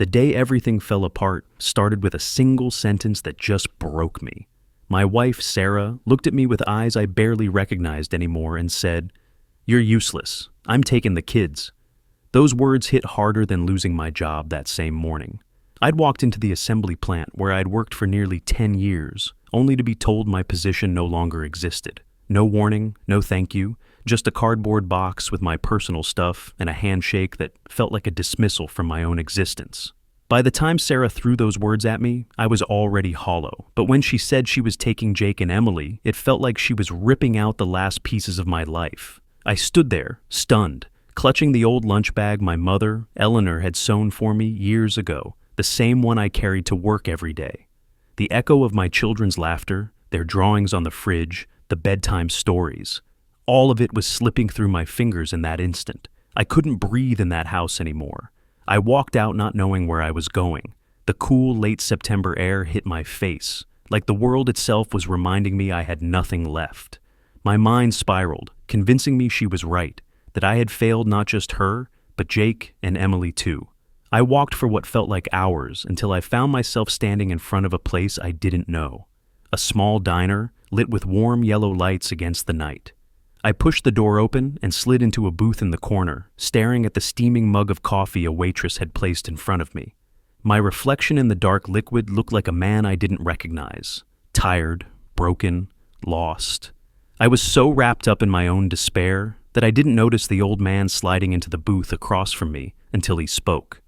The day everything fell apart started with a single sentence that just broke me. My wife, Sarah, looked at me with eyes I barely recognized anymore and said, "You're useless. I'm taking the kids." Those words hit harder than losing my job that same morning. I'd walked into the assembly plant where I'd worked for nearly 10 years, only to be told my position no longer existed. No warning, no thank you, just a cardboard box with my personal stuff and a handshake that felt like a dismissal from my own existence. By the time Sarah threw those words at me, I was already hollow. But when she said she was taking Jake and Emily, it felt like she was ripping out the last pieces of my life. I stood there, stunned, clutching the old lunch bag my mother, Eleanor, had sewn for me years ago, the same one I carried to work every day. The echo of my children's laughter, their drawings on the fridge, the bedtime stories. All of it was slipping through my fingers in that instant. I couldn't breathe in that house anymore. I walked out not knowing where I was going. The cool late September air hit my face, like the world itself was reminding me I had nothing left. My mind spiraled, convincing me she was right, that I had failed not just her, but Jake and Emily too. I walked for what felt like hours until I found myself standing in front of a place I didn't know. A small diner, lit with warm yellow lights against the night. I pushed the door open and slid into a booth in the corner, staring at the steaming mug of coffee a waitress had placed in front of me. My reflection in the dark liquid looked like a man I didn't recognize. Tired, broken, lost. I was so wrapped up in my own despair that I didn't notice the old man sliding into the booth across from me until he spoke.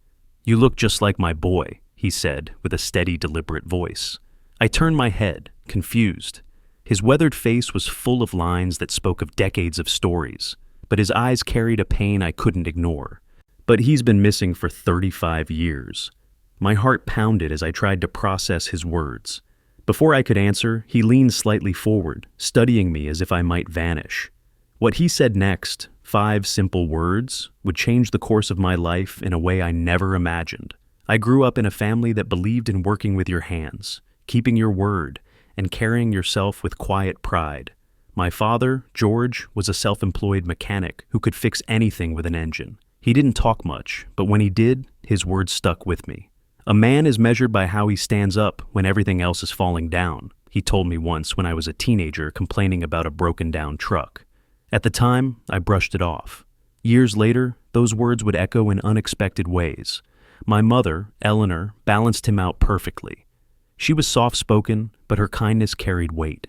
"You look just like my boy," he said with a steady, deliberate voice. I turned my head, confused. His weathered face was full of lines that spoke of decades of stories, but his eyes carried a pain I couldn't ignore. But he's been missing for 35 years. My heart pounded as I tried to process his words. Before I could answer, he leaned slightly forward, studying me as if I might vanish. What he said next, 5 simple words, would change the course of my life in a way I never imagined. I grew up in a family that believed in working with your hands, keeping your word, and carrying yourself with quiet pride. My father, George, was a self-employed mechanic who could fix anything with an engine. He didn't talk much, but when he did, his words stuck with me. "A man is measured by how he stands up when everything else is falling down," he told me once when I was a teenager complaining about a broken-down truck. At the time, I brushed it off. Years later, those words would echo in unexpected ways. My mother, Eleanor, balanced him out perfectly. She was soft-spoken, but her kindness carried weight.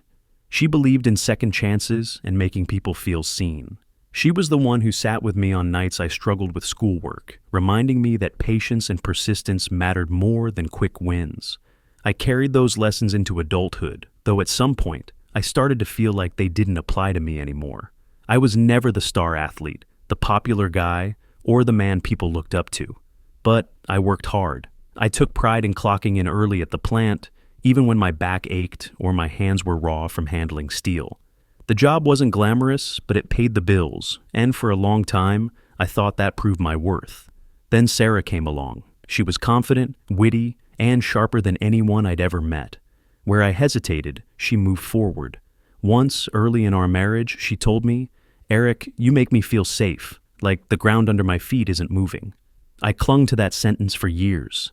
She believed in second chances and making people feel seen. She was the one who sat with me on nights I struggled with schoolwork, reminding me that patience and persistence mattered more than quick wins. I carried those lessons into adulthood, though at some point, I started to feel like they didn't apply to me anymore. I was never the star athlete, the popular guy, or the man people looked up to. But I worked hard. I took pride in clocking in early at the plant, even when my back ached or my hands were raw from handling steel. The job wasn't glamorous, but it paid the bills, and for a long time, I thought that proved my worth. Then Sarah came along. She was confident, witty, and sharper than anyone I'd ever met. Where I hesitated, she moved forward. Once, early in our marriage, she told me, "Eric, you make me feel safe, like the ground under my feet isn't moving." I clung to that sentence for years.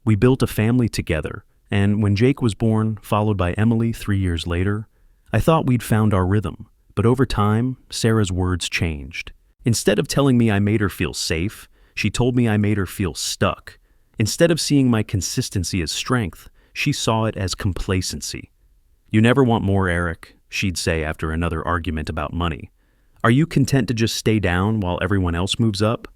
We built a family together, and when Jake was born, followed by Emily 3 years later, I thought we'd found our rhythm. But over time, Sarah's words changed. Instead of telling me I made her feel safe, she told me I made her feel stuck. Instead of seeing my consistency as strength, she saw it as complacency. "You never want more, Eric," she'd say after another argument about money. "Are you content to just stay down while everyone else moves up?"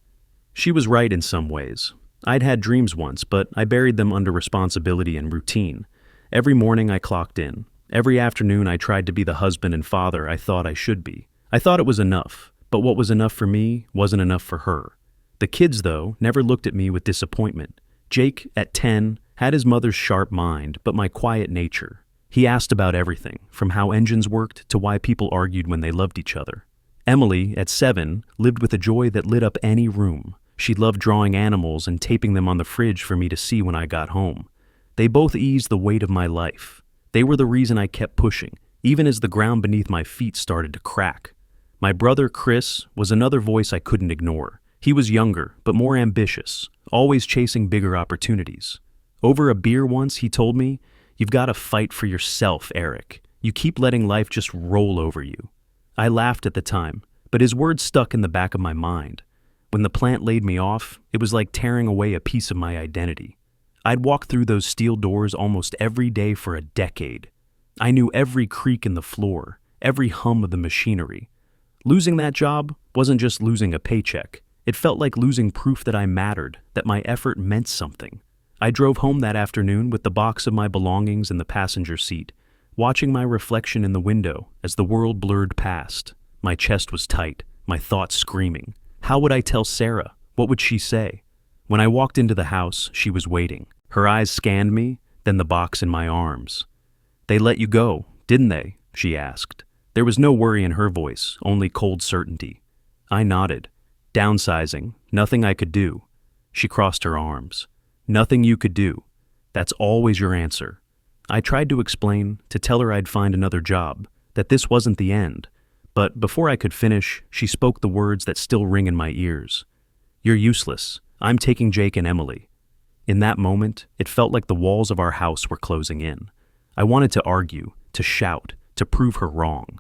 She was right in some ways. I'd had dreams once, but I buried them under responsibility and routine. Every morning I clocked in. Every afternoon I tried to be the husband and father I thought I should be. I thought it was enough, but what was enough for me wasn't enough for her. The kids, though, never looked at me with disappointment. Jake, at 10, had his mother's sharp mind, but my quiet nature. He asked about everything, from how engines worked to why people argued when they loved each other. Emily, at 7, lived with a joy that lit up any room. She loved drawing animals and taping them on the fridge for me to see when I got home. They both eased the weight of my life. They were the reason I kept pushing, even as the ground beneath my feet started to crack. My brother, Chris, was another voice I couldn't ignore. He was younger, but more ambitious, always chasing bigger opportunities. Over a beer once, he told me, "You've got to fight for yourself, Eric. You keep letting life just roll over you." I laughed at the time, but his words stuck in the back of my mind. When the plant laid me off, it was like tearing away a piece of my identity. I'd walked through those steel doors almost every day for a decade. I knew every creak in the floor, every hum of the machinery. Losing that job wasn't just losing a paycheck. It felt like losing proof that I mattered, that my effort meant something. I drove home that afternoon with the box of my belongings in the passenger seat, watching my reflection in the window as the world blurred past. My chest was tight, my thoughts screaming. How would I tell Sarah? What would she say? When I walked into the house, she was waiting. Her eyes scanned me, then the box in my arms. "They let you go, didn't they?" she asked. There was no worry in her voice, only cold certainty. I nodded. "Downsizing, nothing I could do." She crossed her arms. "Nothing you could do. That's always your answer." I tried to explain, to tell her I'd find another job, that this wasn't the end. But before I could finish, she spoke the words that still ring in my ears. "You're useless. I'm taking Jake and Emily." In that moment, it felt like the walls of our house were closing in. I wanted to argue, to shout, to prove her wrong.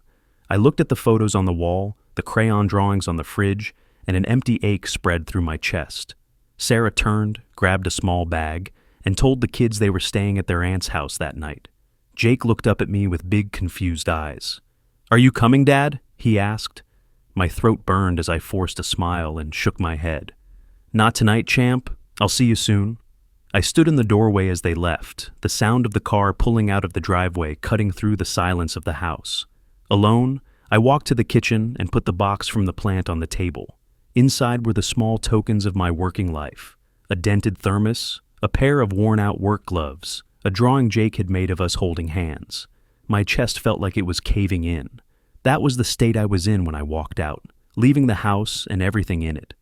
I looked at the photos on the wall, the crayon drawings on the fridge, and an empty ache spread through my chest. Sarah turned, grabbed a small bag, and told the kids they were staying at their aunt's house that night. Jake looked up at me with big, confused eyes. "Are you coming, Dad?" he asked. My throat burned as I forced a smile and shook my head. "Not tonight, champ. I'll see you soon." I stood in the doorway as they left, the sound of the car pulling out of the driveway cutting through the silence of the house. Alone, I walked to the kitchen and put the box from the plant on the table. Inside were the small tokens of my working life: a dented thermos, a pair of worn-out work gloves, a drawing Jake had made of us holding hands. My chest felt like it was caving in. That was the state I was in when I walked out, leaving the house and everything in it.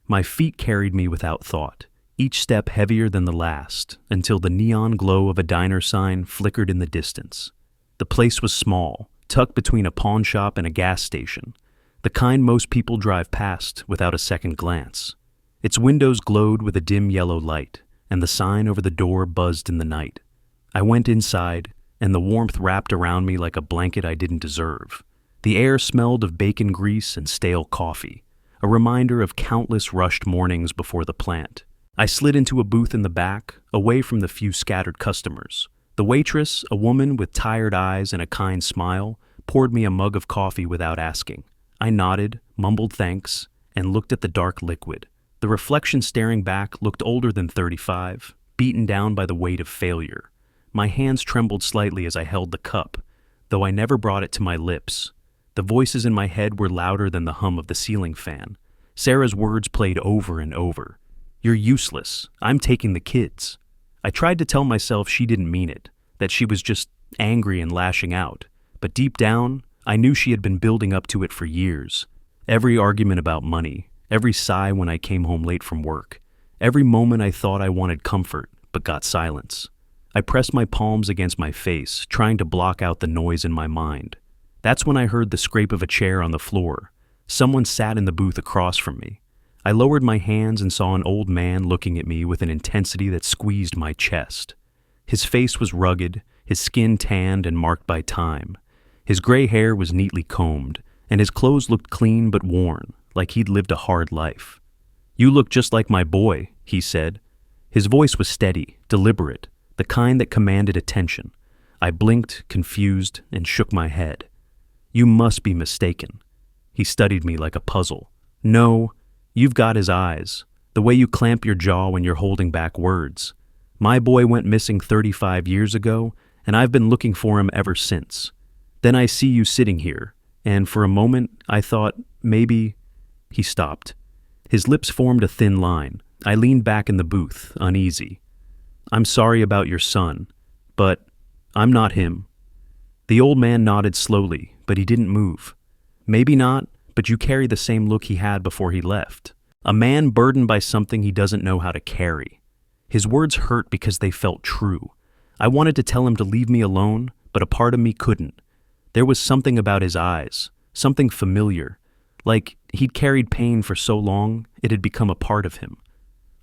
My feet carried me without thought, each step heavier than the last, until the neon glow of a diner sign flickered in the distance. The place was small, tucked between a pawn shop and a gas station, the kind most people drive past without a second glance. Its windows glowed with a dim yellow light, and the sign over the door buzzed in the night. I went inside, and the warmth wrapped around me like a blanket I didn't deserve. The air smelled of bacon grease and stale coffee, a reminder of countless rushed mornings before the plant. I slid into a booth in the back, away from the few scattered customers. The waitress, a woman with tired eyes and a kind smile, poured me a mug of coffee without asking. I nodded, mumbled thanks, and looked at the dark liquid. The reflection staring back looked older than 35, beaten down by the weight of failure. My hands trembled slightly as I held the cup, though I never brought it to my lips. The voices in my head were louder than the hum of the ceiling fan. Sarah's words played over and over. "You're useless. I'm taking the kids." I tried to tell myself she didn't mean it, that she was just angry and lashing out. But deep down, I knew she had been building up to it for years. Every argument about money, every sigh when I came home late from work, every moment I thought I wanted comfort but got silence. I pressed my palms against my face, trying to block out the noise in my mind. That's when I heard the scrape of a chair on the floor. Someone sat in the booth across from me. I lowered my hands and saw an old man looking at me with an intensity that squeezed my chest. His face was rugged, his skin tanned and marked by time. His gray hair was neatly combed, and his clothes looked clean but worn, like he'd lived a hard life. "You look just like my boy," he said. His voice was steady, deliberate, the kind that commanded attention. I blinked, confused, and shook my head. "You must be mistaken." He studied me like a puzzle. "No, you've got his eyes, the way you clamp your jaw when you're holding back words. My boy went missing 35 years ago, and I've been looking for him ever since. Then I see you sitting here, and for a moment I thought maybe—" He stopped. His lips formed a thin line. I leaned back in the booth, uneasy. "I'm sorry about your son, but I'm not him." The old man nodded slowly, but he didn't move. "Maybe not, but you carry the same look he had before he left. A man burdened by something he doesn't know how to carry." His words hurt because they felt true. I wanted to tell him to leave me alone, but a part of me couldn't. There was something about his eyes, something familiar, like he'd carried pain for so long it had become a part of him.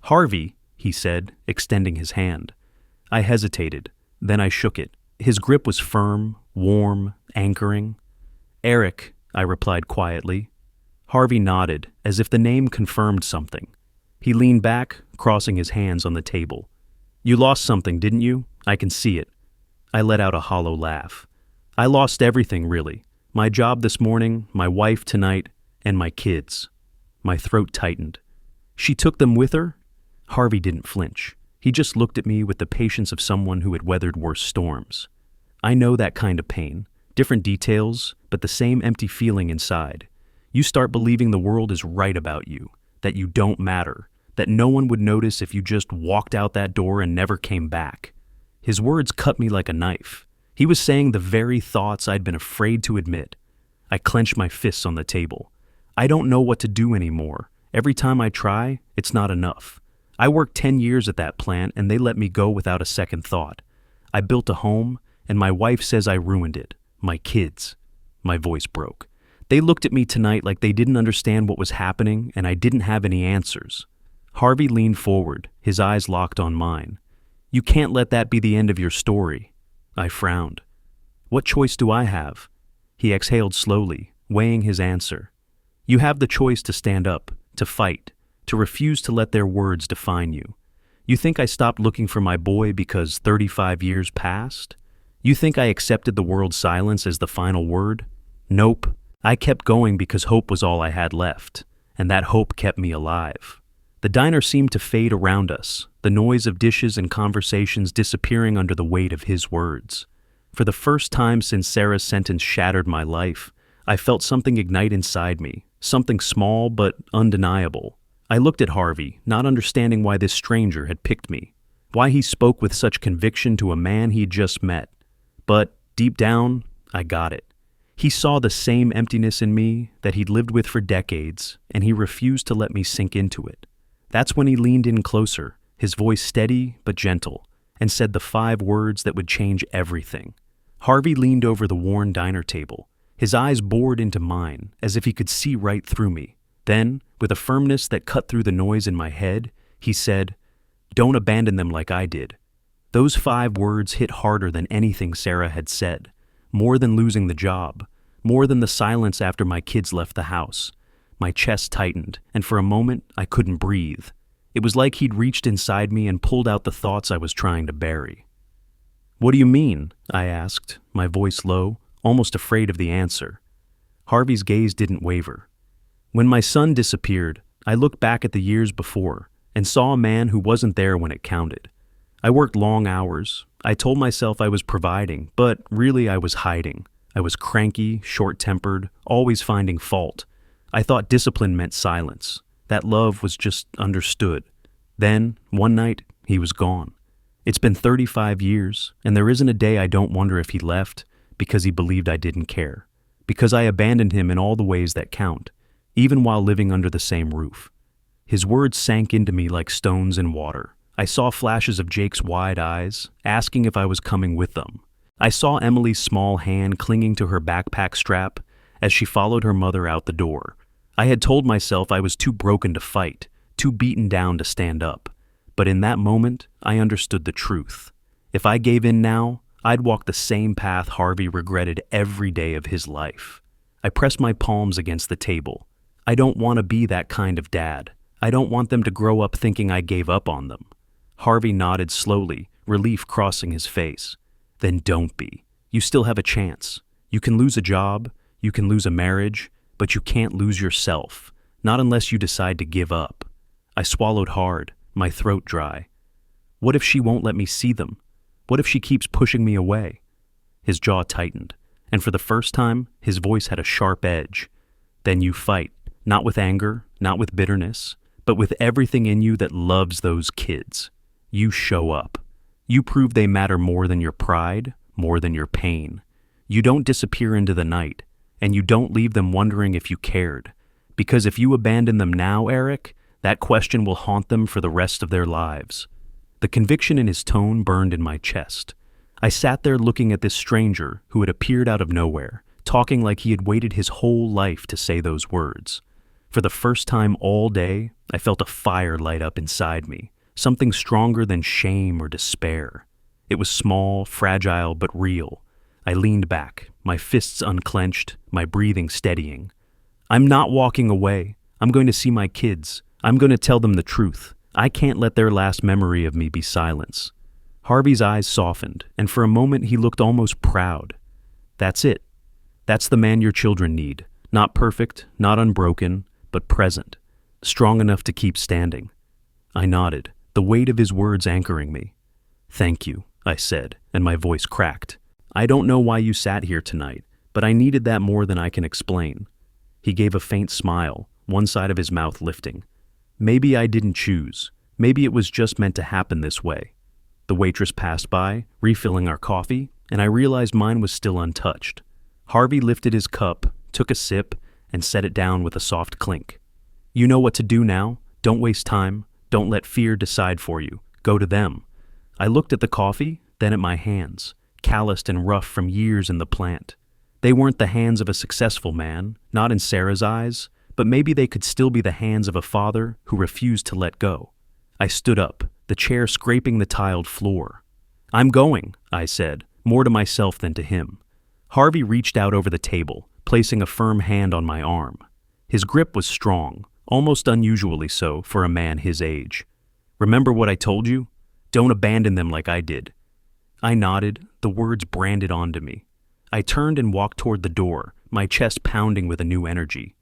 "Harvey," he said, extending his hand. I hesitated, then I shook it. His grip was firm, warm, anchoring. "Eric," I replied quietly. Harvey nodded, as if the name confirmed something. He leaned back, crossing his hands on the table. "You lost something, didn't you? I can see it." I let out a hollow laugh. "I lost everything, really. My job this morning, my wife tonight, and my kids." My throat tightened. "She took them with her?" Harvey didn't flinch. He just looked at me with the patience of someone who had weathered worse storms. "I know that kind of pain. Different details, but the same empty feeling inside. You start believing the world is right about you, that you don't matter, that no one would notice if you just walked out that door and never came back." His words cut me like a knife. He was saying the very thoughts I'd been afraid to admit. I clenched my fists on the table. I don't know what to do anymore. Every time I try, it's not enough. I worked 10 years at that plant and they let me go without a second thought. I built a home, and my wife says I ruined it. My kids. My voice broke. They looked at me tonight like they didn't understand what was happening and I didn't have any answers. Harvey leaned forward, his eyes locked on mine. "You can't let that be the end of your story." I frowned. "What choice do I have?" He exhaled slowly, weighing his answer. "You have the choice to stand up, to fight, to refuse to let their words define you. You think I stopped looking for my boy because 35 years passed? You think I accepted the world's silence as the final word? Nope. I kept going because hope was all I had left, and that hope kept me alive." The diner seemed to fade around us, the noise of dishes and conversations disappearing under the weight of his words. For the first time since Sarah's sentence shattered my life, I felt something ignite inside me, something small but undeniable. I looked at Harvey, not understanding why this stranger had picked me, why he spoke with such conviction to a man he'd just met. But deep down, I got it. He saw the same emptiness in me that he'd lived with for decades, and he refused to let me sink into it. That's when he leaned in closer, his voice steady but gentle, and said the 5 words that would change everything. Harvey leaned over the worn diner table, his eyes bored into mine, as if he could see right through me. Then, with a firmness that cut through the noise in my head, he said, "Don't abandon them like I did." Those 5 words hit harder than anything Sarah had said, more than losing the job, more than the silence after my kids left the house. My chest tightened, and for a moment I couldn't breathe. It was like he'd reached inside me and pulled out the thoughts I was trying to bury. "What do you mean?" I asked, my voice low, almost afraid of the answer. Harvey's gaze didn't waver. "When my son disappeared, I looked back at the years before and saw a man who wasn't there when it counted. I worked long hours. I told myself I was providing, but really I was hiding. I was cranky, short-tempered, always finding fault. I thought discipline meant silence, that love was just understood. Then, one night, he was gone. It's been 35 years, and there isn't a day I don't wonder if he left because he believed I didn't care, because I abandoned him in all the ways that count, even while living under the same roof." His words sank into me like stones in water. I saw flashes of Jake's wide eyes, asking if I was coming with them. I saw Emily's small hand clinging to her backpack strap as she followed her mother out the door. I had told myself I was too broken to fight, too beaten down to stand up. But in that moment, I understood the truth. If I gave in now, I'd walk the same path Harvey regretted every day of his life. I pressed my palms against the table. I don't want to be that kind of dad. I don't want them to grow up thinking I gave up on them. Harvey nodded slowly, relief crossing his face. "Then don't be. You still have a chance. You can lose a job, you can lose a marriage, but you can't lose yourself, not unless you decide to give up." I swallowed hard, my throat dry. What if she won't let me see them? What if she keeps pushing me away? His jaw tightened, and for the first time, his voice had a sharp edge. "Then you fight, not with anger, not with bitterness, but with everything in you that loves those kids. You show up. You prove they matter more than your pride, more than your pain. You don't disappear into the night, and you don't leave them wondering if you cared. Because if you abandon them now, Eric, that question will haunt them for the rest of their lives." The conviction in his tone burned in my chest. I sat there looking at this stranger who had appeared out of nowhere, talking like he had waited his whole life to say those words. For the first time all day, I felt a fire light up inside me, something stronger than shame or despair. It was small, fragile, but real. I leaned back, my fists unclenched, my breathing steadying. I'm not walking away. I'm going to see my kids. I'm going to tell them the truth. I can't let their last memory of me be silence. Harvey's eyes softened, and for a moment he looked almost proud. That's it. That's the man your children need. Not perfect, not unbroken, but present. Strong enough to keep standing. I nodded, the weight of his words anchoring me. Thank you, I said, and my voice cracked. I don't know why you sat here tonight, but I needed that more than I can explain. He gave a faint smile, one side of his mouth lifting. Maybe I didn't choose. Maybe it was just meant to happen this way. The waitress passed by, refilling our coffee, and I realized mine was still untouched. Harvey lifted his cup, took a sip, and set it down with a soft clink. You know what to do now. Don't waste time. Don't let fear decide for you. Go to them. I looked at the coffee, then at my hands, calloused and rough from years in the plant. They weren't the hands of a successful man, not in Sarah's eyes, but maybe they could still be the hands of a father who refused to let go. I stood up, the chair scraping the tiled floor. I'm going, I said, more to myself than to him. Harvey reached out over the table, placing a firm hand on my arm. His grip was strong, almost unusually so for a man his age. Remember what I told you? Don't abandon them like I did. I nodded, the words branded onto me. I turned and walked toward the door, my chest pounding with a new energy.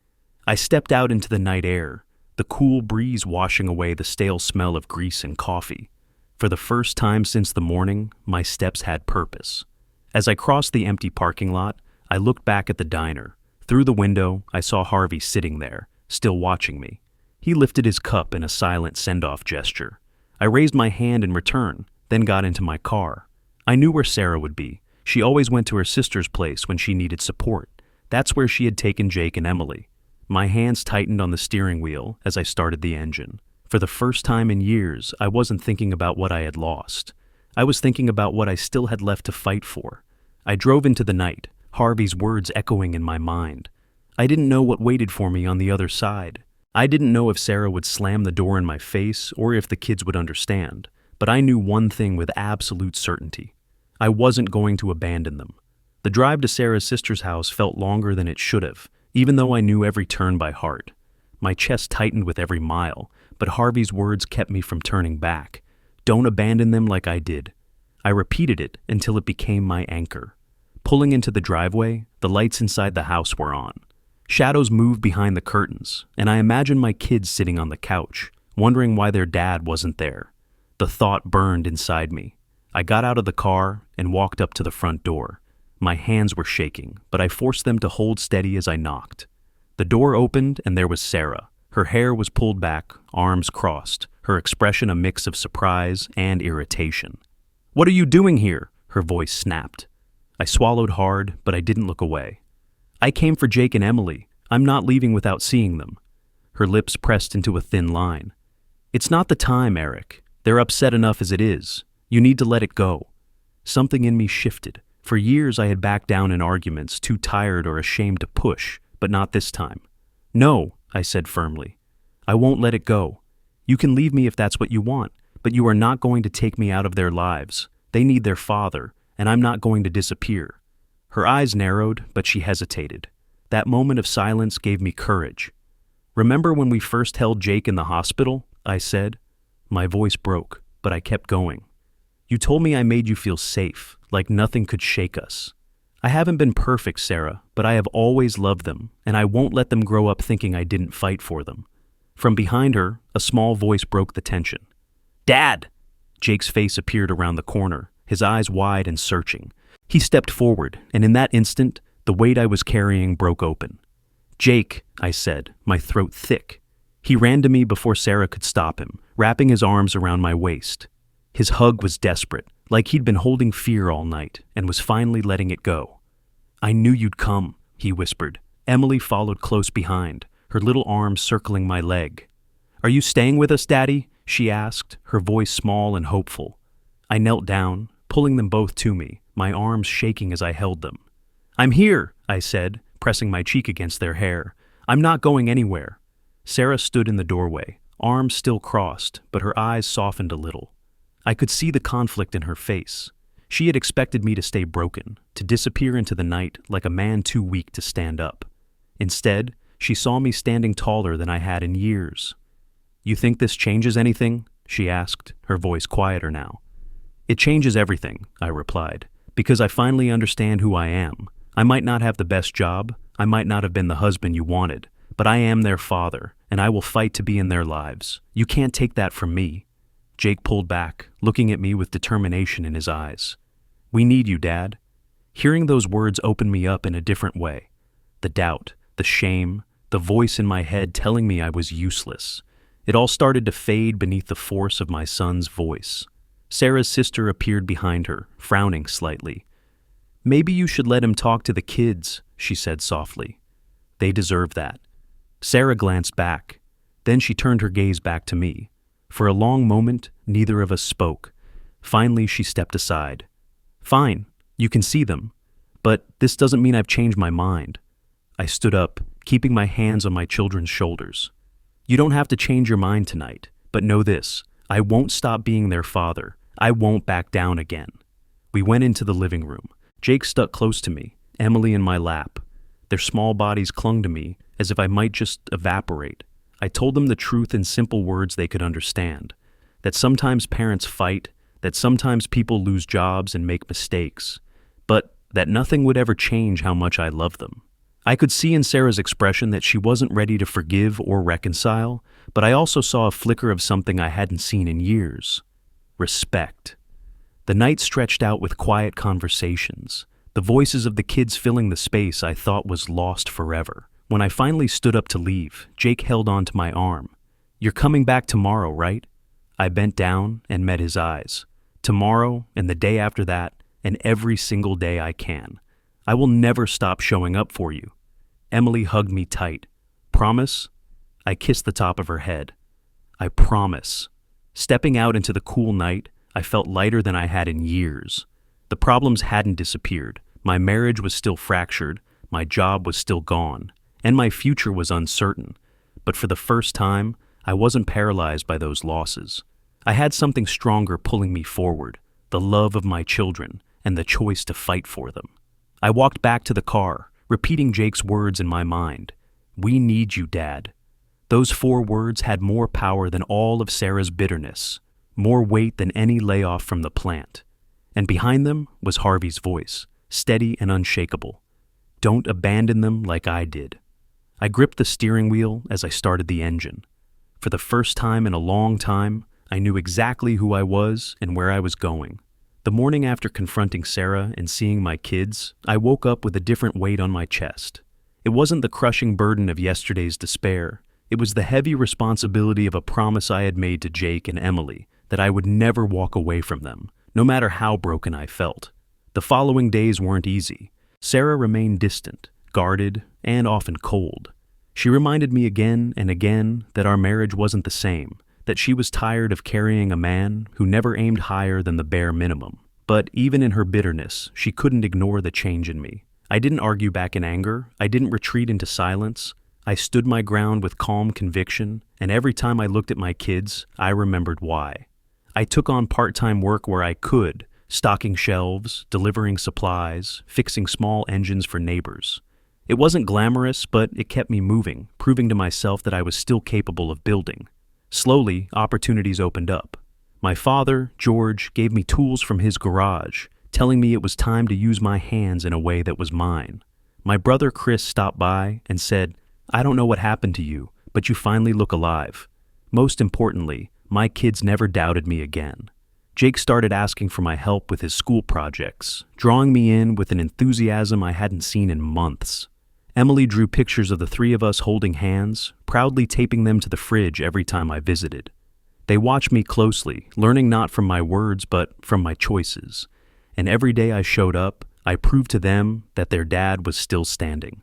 I stepped out into the night air, the cool breeze washing away the stale smell of grease and coffee. For the first time since the morning, my steps had purpose. As I crossed the empty parking lot, I looked back at the diner. Through the window, I saw Harvey sitting there, still watching me. He lifted his cup in a silent send-off gesture. I raised my hand in return, then got into my car. I knew where Sarah would be. She always went to her sister's place when she needed support. That's where she had taken Jake and Emily. My hands tightened on the steering wheel as I started the engine. For the first time in years, I wasn't thinking about what I had lost. I was thinking about what I still had left to fight for. I drove into the night, Harvey's words echoing in my mind. I didn't know what waited for me on the other side. I didn't know if Sarah would slam the door in my face or if the kids would understand, but I knew one thing with absolute certainty. I wasn't going to abandon them. The drive to Sarah's sister's house felt longer than it should have, even though I knew every turn by heart. My chest tightened with every mile, but Harvey's words kept me from turning back. Don't abandon them like I did. I repeated it until it became my anchor. Pulling into the driveway, the lights inside the house were on. Shadows moved behind the curtains, and I imagined my kids sitting on the couch, wondering why their dad wasn't there. The thought burned inside me. I got out of the car and walked up to the front door. My hands were shaking, but I forced them to hold steady as I knocked. The door opened and there was Sarah. Her hair was pulled back, arms crossed, her expression a mix of surprise and irritation. "What are you doing here?" her voice snapped. I swallowed hard, but I didn't look away. "I came for Jake and Emily. I'm not leaving without seeing them." Her lips pressed into a thin line. "It's not the time, Eric. They're upset enough as it is. You need to let it go." Something in me shifted. For years I had backed down in arguments, too tired or ashamed to push, but not this time. "No," I said firmly. "I won't let it go. You can leave me if that's what you want, but you are not going to take me out of their lives. They need their father, and I'm not going to disappear." Her eyes narrowed, but she hesitated. That moment of silence gave me courage. "Remember when we first held Jake in the hospital?" I said. My voice broke, but I kept going. "You told me I made you feel safe, like nothing could shake us. I haven't been perfect, Sarah, but I have always loved them, and I won't let them grow up thinking I didn't fight for them." From behind her, a small voice broke the tension. "Dad!" Jake's face appeared around the corner, his eyes wide and searching. He stepped forward, and in that instant, the weight I was carrying broke open. "Jake," I said, my throat thick. He ran to me before Sarah could stop him, wrapping his arms around my waist. His hug was desperate, like he'd been holding fear all night and was finally letting it go. "I knew you'd come," he whispered. Emily followed close behind, her little arms circling my leg. "Are you staying with us, Daddy?" she asked, her voice small and hopeful. I knelt down, pulling them both to me, my arms shaking as I held them. "I'm here," I said, pressing my cheek against their hair. "I'm not going anywhere." Sarah stood in the doorway, arms still crossed, but her eyes softened a little. I could see the conflict in her face. She had expected me to stay broken, to disappear into the night like a man too weak to stand up. Instead, she saw me standing taller than I had in years. "You think this changes anything?" she asked, her voice quieter now. "It changes everything," I replied, "because I finally understand who I am. I might not have the best job, I might not have been the husband you wanted, but I am their father, and I will fight to be in their lives. You can't take that from me." Jake pulled back, looking at me with determination in his eyes. "We need you, Dad." Hearing those words opened me up in a different way. The doubt, the shame, the voice in my head telling me I was useless. It all started to fade beneath the force of my son's voice. Sarah's sister appeared behind her, frowning slightly. "Maybe you should let him talk to the kids," she said softly. "They deserve that." Sarah glanced back. Then she turned her gaze back to me. For a long moment, neither of us spoke. Finally, she stepped aside. "Fine, you can see them. But this doesn't mean I've changed my mind." I stood up, keeping my hands on my children's shoulders. "You don't have to change your mind tonight, but know this, I won't stop being their father. I won't back down again." We went into the living room. Jake stuck close to me, Emily in my lap. Their small bodies clung to me as if I might just evaporate. I told them the truth in simple words they could understand. That sometimes parents fight, that sometimes people lose jobs and make mistakes, but that nothing would ever change how much I love them. I could see in Sarah's expression that she wasn't ready to forgive or reconcile, but I also saw a flicker of something I hadn't seen in years. Respect. The night stretched out with quiet conversations, the voices of the kids filling the space I thought was lost forever. When I finally stood up to leave, Jake held onto my arm. "You're coming back tomorrow, right?" I bent down and met his eyes. "Tomorrow, and the day after that, and every single day I can. I will never stop showing up for you." Emily hugged me tight. "Promise?" I kissed the top of her head. "I promise." Stepping out into the cool night, I felt lighter than I had in years. The problems hadn't disappeared. My marriage was still fractured, my job was still gone, and my future was uncertain. But for the first time, I wasn't paralyzed by those losses. I had something stronger pulling me forward, the love of my children and the choice to fight for them. I walked back to the car, repeating Jake's words in my mind. "We need you, Dad." Those 4 words had more power than all of Sarah's bitterness, more weight than any layoff from the plant. And behind them was Harvey's voice, steady and unshakable. "Don't abandon them like I did." I gripped the steering wheel as I started the engine. For the first time in a long time, I knew exactly who I was and where I was going. The morning after confronting Sarah and seeing my kids, I woke up with a different weight on my chest. It wasn't the crushing burden of yesterday's despair. It was the heavy responsibility of a promise I had made to Jake and Emily that I would never walk away from them, no matter how broken I felt. The following days weren't easy. Sarah remained distant, guarded, and often cold. She reminded me again and again that our marriage wasn't the same, that she was tired of carrying a man who never aimed higher than the bare minimum. But even in her bitterness, she couldn't ignore the change in me. I didn't argue back in anger. I didn't retreat into silence. I stood my ground with calm conviction, and every time I looked at my kids, I remembered why. I took on part-time work where I could, stocking shelves, delivering supplies, fixing small engines for neighbors. It wasn't glamorous, but it kept me moving, proving to myself that I was still capable of building. Slowly, opportunities opened up. My father, George, gave me tools from his garage, telling me it was time to use my hands in a way that was mine. My brother Chris stopped by and said, "I don't know what happened to you, but you finally look alive." Most importantly, my kids never doubted me again. Jake started asking for my help with his school projects, drawing me in with an enthusiasm I hadn't seen in months. Emily drew pictures of the 3 of us holding hands, proudly taping them to the fridge every time I visited. They watched me closely, learning not from my words but from my choices. And every day I showed up, I proved to them that their dad was still standing.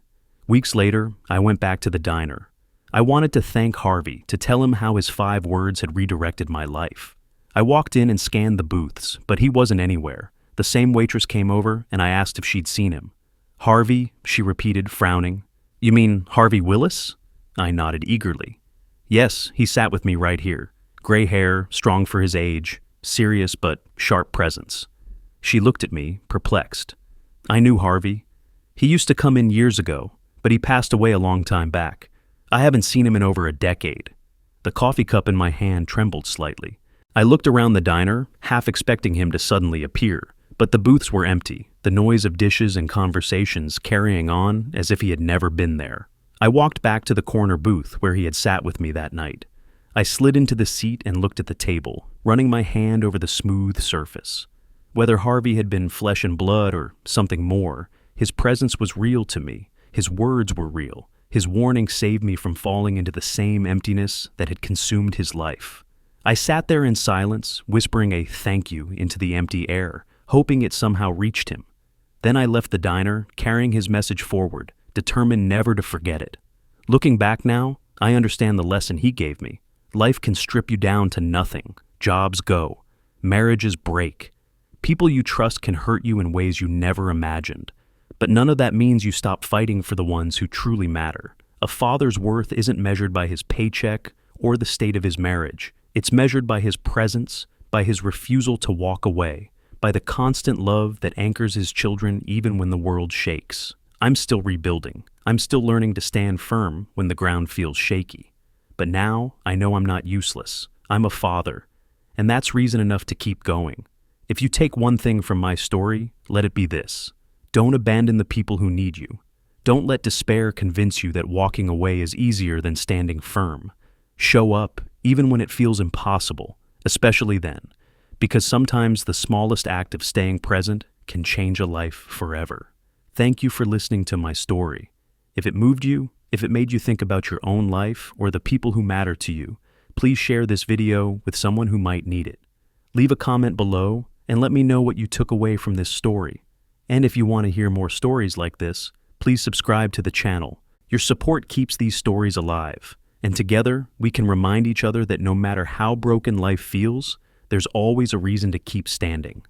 Weeks later, I went back to the diner. I wanted to thank Harvey, to tell him how his 5 words had redirected my life. I walked in and scanned the booths, but he wasn't anywhere. The same waitress came over, and I asked if she'd seen him. Harvey, she repeated, frowning. You mean Harvey Willis? I nodded eagerly. Yes, he sat with me right here. Gray hair, strong for his age, serious but sharp presence. She looked at me, perplexed. I knew Harvey. He used to come in years ago, but he passed away a long time back. I haven't seen him in over a decade. The coffee cup in my hand trembled slightly. I looked around the diner, half expecting him to suddenly appear, but the booths were empty, the noise of dishes and conversations carrying on as if he had never been there. I walked back to the corner booth where he had sat with me that night. I slid into the seat and looked at the table, running my hand over the smooth surface. Whether Harvey had been flesh and blood or something more, his presence was real to me. His words were real. His warning saved me from falling into the same emptiness that had consumed his life. I sat there in silence, whispering a thank you into the empty air, hoping it somehow reached him. Then I left the diner, carrying his message forward, determined never to forget it. Looking back now, I understand the lesson he gave me. Life can strip you down to nothing. Jobs go. Marriages break. People you trust can hurt you in ways you never imagined. But none of that means you stop fighting for the ones who truly matter. A father's worth isn't measured by his paycheck or the state of his marriage. It's measured by his presence, by his refusal to walk away, by the constant love that anchors his children even when the world shakes. I'm still rebuilding. I'm still learning to stand firm when the ground feels shaky. But now I know I'm not useless. I'm a father, and that's reason enough to keep going. If you take one thing from my story, let it be this. Don't abandon the people who need you. Don't let despair convince you that walking away is easier than standing firm. Show up, even when it feels impossible, especially then, because sometimes the smallest act of staying present can change a life forever. Thank you for listening to my story. If it moved you, if it made you think about your own life or the people who matter to you, please share this video with someone who might need it. Leave a comment below and let me know what you took away from this story. And if you want to hear more stories like this, please subscribe to the channel. Your support keeps these stories alive, and together we can remind each other that no matter how broken life feels, there's always a reason to keep standing.